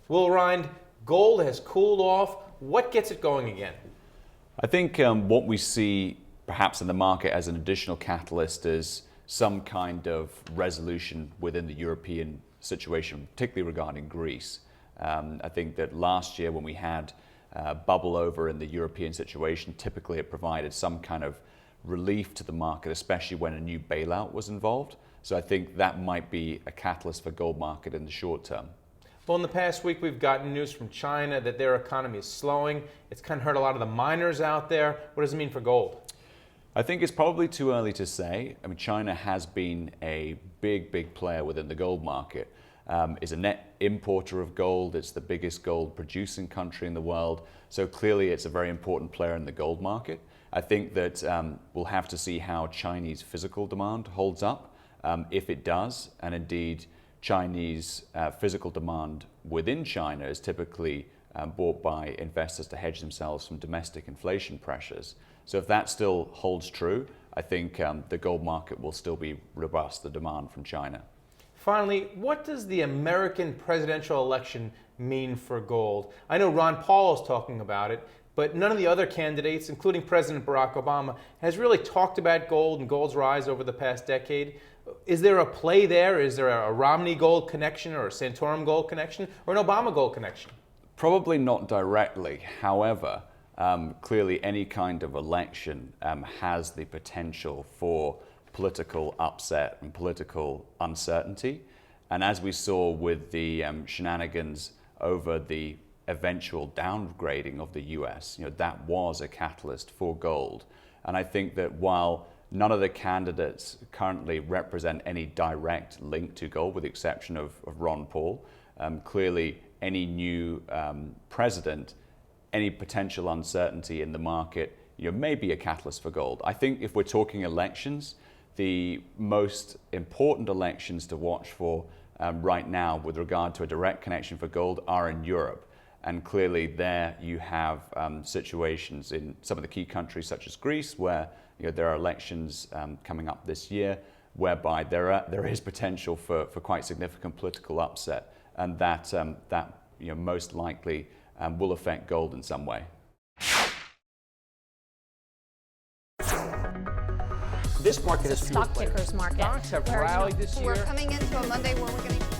Will Rind, gold has cooled off. What gets it going again? I think what we see perhaps in the market as an additional catalyst is some kind of resolution within the European situation, particularly regarding Greece. I think that last year when we had bubble over in the European situation, typically it provided some kind of relief to the market, especially when a new bailout was involved. So I think that might be a catalyst for gold market in the short term. Well, in the past week, we've gotten news from China that their economy is slowing. It's kind of hurt a lot of the miners out there. What does it mean for gold? I think it's probably too early to say. I mean, China has been a big player within the gold market. Is a net importer of gold. It's the biggest gold producing country in the world. So clearly it's a very important player in the gold market. I think that we'll have to see how Chinese physical demand holds up. If it does, and indeed Chinese physical demand within China is typically bought by investors to hedge themselves from domestic inflation pressures. So if that still holds true, I think the gold market will still be robust, the demand from China. Finally, what does the American presidential election mean for gold? I know Ron Paul is talking about it, but none of the other candidates, including President Barack Obama, has really talked about gold and gold's rise over the past decade. Is there a play there? Is there a Romney gold connection or a Santorum gold connection or an Obama gold connection? Probably not directly. However, clearly any kind of election has the potential for political upset and political uncertainty. And as we saw with the shenanigans over the eventual downgrading of the US, that was a catalyst for gold. And I think that while none of the candidates currently represent any direct link to gold, with the exception of Ron Paul, clearly any new president, any potential uncertainty in the market, may be a catalyst for gold. I think if we're talking elections, the most important elections to watch for right now with regard to a direct connection for gold are in Europe. And clearly there you have situations in some of the key countries such as Greece where there are elections coming up this year whereby there is potential for quite significant political upset, and that most likely will affect gold in some way. This market is stock tickers market. Stocks have rallied this year. We're coming into a Monday where we're going to